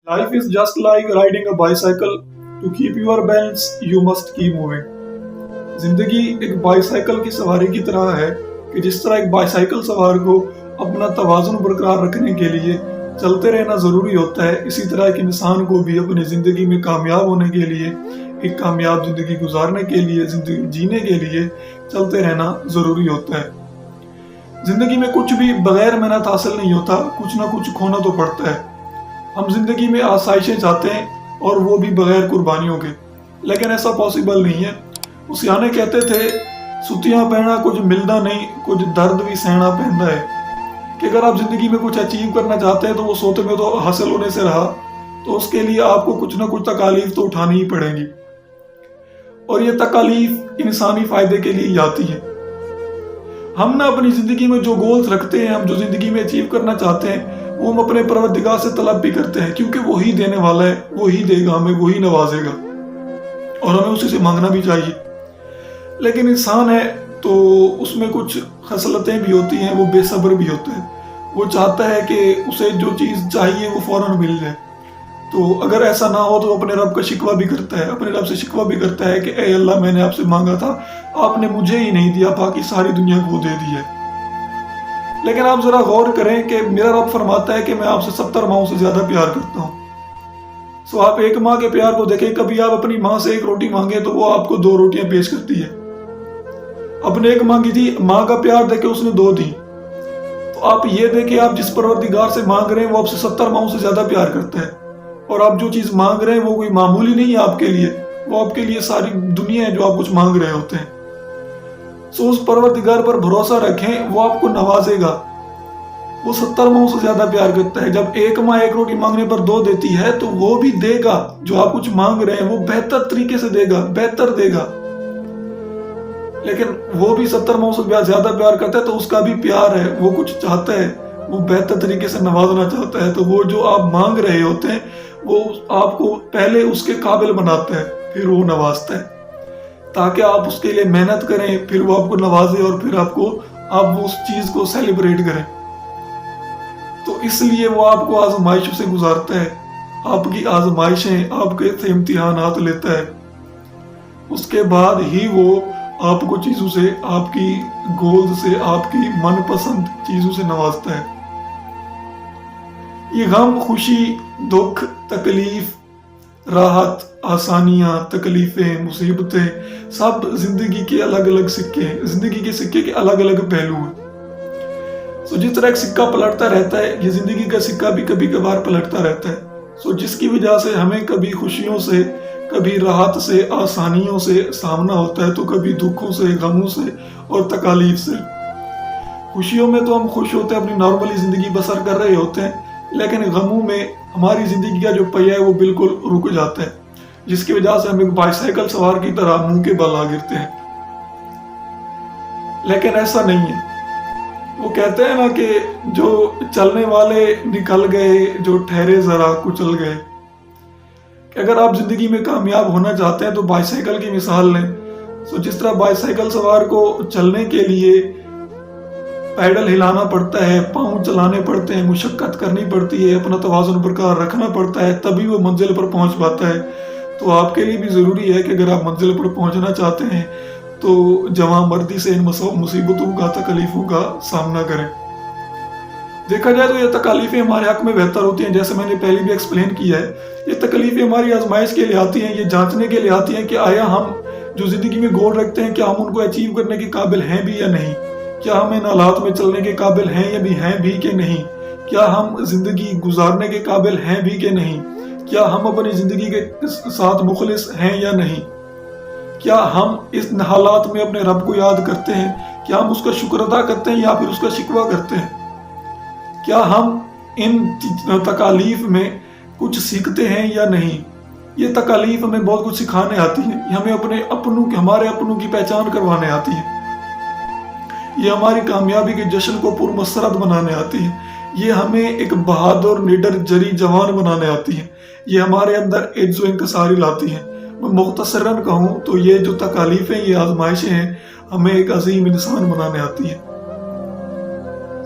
Life is just like riding a bicycle. To keep your balance, you must keep moving. जिंदगी एक bicycle की सवारी की तरह है कि जिस तरह एक बाइसाइकिल सवार को अपना तवाज़ुन बरकरार रखने के लिए चलते रहना ज़रूरी होता है, इसी तरह एक इंसान को भी अपनी ज़िंदगी में कामयाब होने के लिए, एक कामयाब ज़िंदगी गुजारने के लिए, ज़िंदगी जीने के लिए चलते रहना ज़रूरी होता है। ज़िंदगी में कुछ भी बगैर मेहनत हासिल नहीं होता, कुछ ना कुछ खोना तो पड़ता है। हम जिंदगी में आसाइशें चाहते हैं और वो भी बगैर कुर्बानियों के, लेकिन ऐसा पॉसिबल नहीं है। उस याने कहते थे, सुतियां पहना कुछ मिलना नहीं, कुछ दर्द भी सहना पहनता है। कि अगर आप जिंदगी में कुछ अचीव करना चाहते हैं तो वो सोते में तो हासिल होने से रहा, तो उसके लिए आपको कुछ ना कुछ तकालीफ तो उठानी ही पड़ेंगी, और ये तकालीफ इंसानी फायदे के लिए ही आती है। हम ना अपनी जिंदगी में जो गोल्स रखते हैं, हम जो जिंदगी में अचीव करना चाहते हैं, वो हम अपने परवरदिगार से तलब भी करते हैं, क्योंकि वही देने वाला है, वही देगा हमें, वही नवाजेगा, और हमें उसी से मांगना भी चाहिए। लेकिन इंसान है तो उसमें कुछ खसलतें भी होती हैं, वो बेसब्र भी होता है। वो चाहता है कि उसे जो चीज़ चाहिए वो फौरन मिल जाए। तो अगर ऐसा ना हो तो वो अपने रब का शिकवा भी करता है, अपने रब से शिकवा भी करता है कि ए अल्लाह, मैंने आपसे मांगा था, आपने मुझे ही नहीं दिया, बाकी सारी दुनिया को दे दी है। लेकिन आप जरा गौर करें कि मेरा रब फरमाता है कि मैं आपसे 70 माओं से ज्यादा प्यार करता हूँ। सो आप एक माँ के प्यार को देखें, कभी आप अपनी माँ से एक रोटी मांगे तो वो आपको 2 रोटियां पेश करती है। अपने एक मांगी थी, माँ का प्यार देखे उसने 2 दी। तो आप ये देखें, आप जिस परवरदिगार से मांग रहे हैं वो आपसे 70 माओं से ज्यादा प्यार करता है, और आप जो चीज मांग रहे हैं वो कोई मामूली नहीं है आपके लिए, वो आपके लिए सारी दुनिया है जो आप कुछ मांग रहे होते हैं। सो उस परवरदिगार पर भरोसा रखें, वो आपको नवाजेगा। वो 70 माओं से ज्यादा प्यार करता है। जब एक माँ एक रोटी मांगने पर 2 देती है तो वो भी देगा, जो आप कुछ मांग रहे हैं वो बेहतर तरीके से देगा, बेहतर देगा। लेकिन वो भी 70 माओं से ज्यादा प्यार करता है, तो उसका भी प्यार है, वो कुछ चाहता है, वो बेहतर तरीके से नवाजना चाहता है। तो वो जो आप मांग रहे होते हैं वो आपको पहले उसके काबिल बनाता है, फिर वो नवाजता है, ताकि आप उसके लिए मेहनत करें, फिर वो आपको नवाजे, और फिर आप उस चीज को सेलिब्रेट करें। तो इसलिए वो आपको आजमाइशों से गुजारता है, आपकी आजमाइशें, आपके से इम्तिहानात लेता है। उसके बाद ही वो आपको चीजों से, आपकी गोल्स से, आपकी मनपसंद चीजों से नवाजता है। ये गम, खुशी, दुख, तकलीफ, राहत, आसानियां, तकलीफें, मुसीबतें, सब जिंदगी के अलग अलग सिक्के हैं, जिंदगी के सिक्के के अलग अलग पहलू हैं। सो जिस तरह एक सिक्का पलटता रहता है, ये जिंदगी का सिक्का भी कभी कभार पलटता रहता है। सो जिसकी वजह से हमें कभी खुशियों से, कभी राहत से, आसानियों से सामना होता है, तो कभी दुखों से, गमों से और तकालीफ से। खुशियों में तो हम खुश होते हैं, अपनी नॉर्मली जिंदगी बसर कर रहे होते हैं, लेकिन गमों में हमारी जिंदगी का जो पहिया है वो बिल्कुल रुक जाता है, जिसकी वजह से हम एक बाइसाइकिल सवार की तरह मुंह के बल आ गिरते हैं। लेकिन ऐसा नहीं है। वो कहते हैं ना कि जो चलने वाले निकल गए, जो ठहरे जरा कुचल गए। कि अगर आप जिंदगी में कामयाब होना चाहते हैं तो बाइसाइकिल की मिसाल लें। सो जिस तरह बाइसाइकिल सवार को चलने के लिए पैडल हिलाना पड़ता है, पाँव चलाने पड़ते हैं, मुशक्कत करनी पड़ती है, अपना तवाज़ुन बरकरार रखना पड़ता है, तभी वो मंजिल पर पहुंच पाता है। तो आपके लिए भी ज़रूरी है कि अगर आप मंजिल पर पहुंचना चाहते हैं तो जवां मर्दी से इन मुसीबतों का, तकलीफों का सामना करें। देखा जाए तो ये तकलीफें हमारे हक में बेहतर होती हैं, जैसे मैंने पहले भी एक्सप्लेन किया है। ये तकलीफें हमारी आजमाइश के लिए आती हैं, ये जांचने के लिए आती हैं कि आया हम जो जिंदगी में गोल रखते हैं, क्या हम उनको अचीव करने के काबिल हैं भी या नहीं, क्या हम इन हालात में चलने के काबिल हैं या भी हैं भी कि नहीं, क्या हम जिंदगी गुजारने के काबिल हैं भी कि नहीं, क्या हम अपनी जिंदगी के साथ मुखलिस हैं या नहीं, क्या हम इस हालात में अपने रब को याद करते हैं, क्या हम उसका शुक्र अदा करते हैं या फिर उसका शिकवा करते हैं, क्या हम इन तकालीफ में कुछ सीखते हैं या नहीं। ये तकालीफ हमें बहुत कुछ सिखाने आती है, ये हमें हमारे अपनों की पहचान करवाने आती है, ये हमारी कामयाबी के जश्न को पुरमसरत बनाने आती है, ये हमें एक बहादुर, निडर, जरी जवान बनाने आती है, ये हमारे अंदर इज्जो इंकसारी लाती है। मैं मुख्तसरन कहूँ तो ये जो तकालीफें, ये आजमाइशें हैं, हमें एक अजीम इंसान बनाने आती है।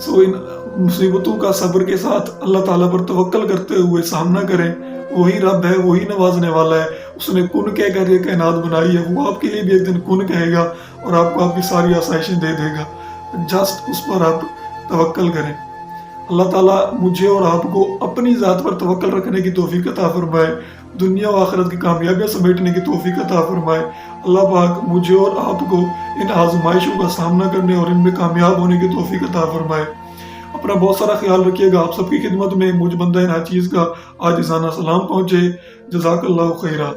सो इन मुसीबतों का सब्र के साथ अल्लाह ताला पर तवक्कल करते हुए सामना करें। वही रब है, वही नवाजने वाला है। उसने कुन कह कर ये कायनात बनाई है, वो आपके लिए भी एक दिन कुन कहेगा और आपको आपकी सारी आसाइशें दे देगा। जस्ट उस पर आप तवक्कल करें। अल्लाह ताला मुझे और आपको अपनी ज़ात पर तवक्कल रखने की तौफीक अता फरमाए, दुनिया और आखिरत की कामयाबियाँ समेटने की तौफीक अता फरमाए। अल्लाह पाक मुझे और आपको इन आजमाइशों का सामना करने और इनमें कामयाब होने की तौफीक अता फरमाए। अपना बहुत सारा ख्याल रखिएगा। आप सबकी खिदमत में मुझ बंदा नाचीज़ का आजिज़ाना सलाम पहुँचे। जज़ाकल्लाहु खैरा।